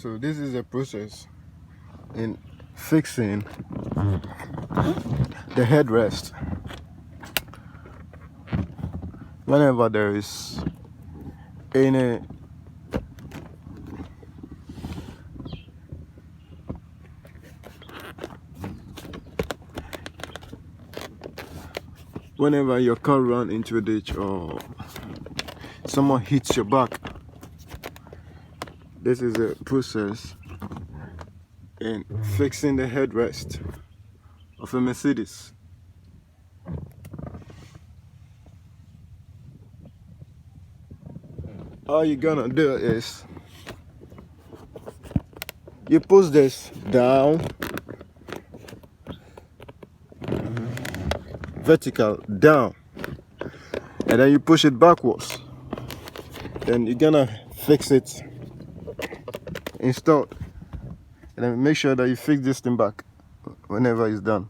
So this is a process in fixing the headrest. Whenever there is any whenever your car runs into a ditch or someone hits your back, this is a process in fixing the headrest of a Mercedes. All you're gonna do is you push this down, vertical down, and then you push it backwards. Then you're gonna fix it, install, and then make sure that you fix this thing back whenever it's done.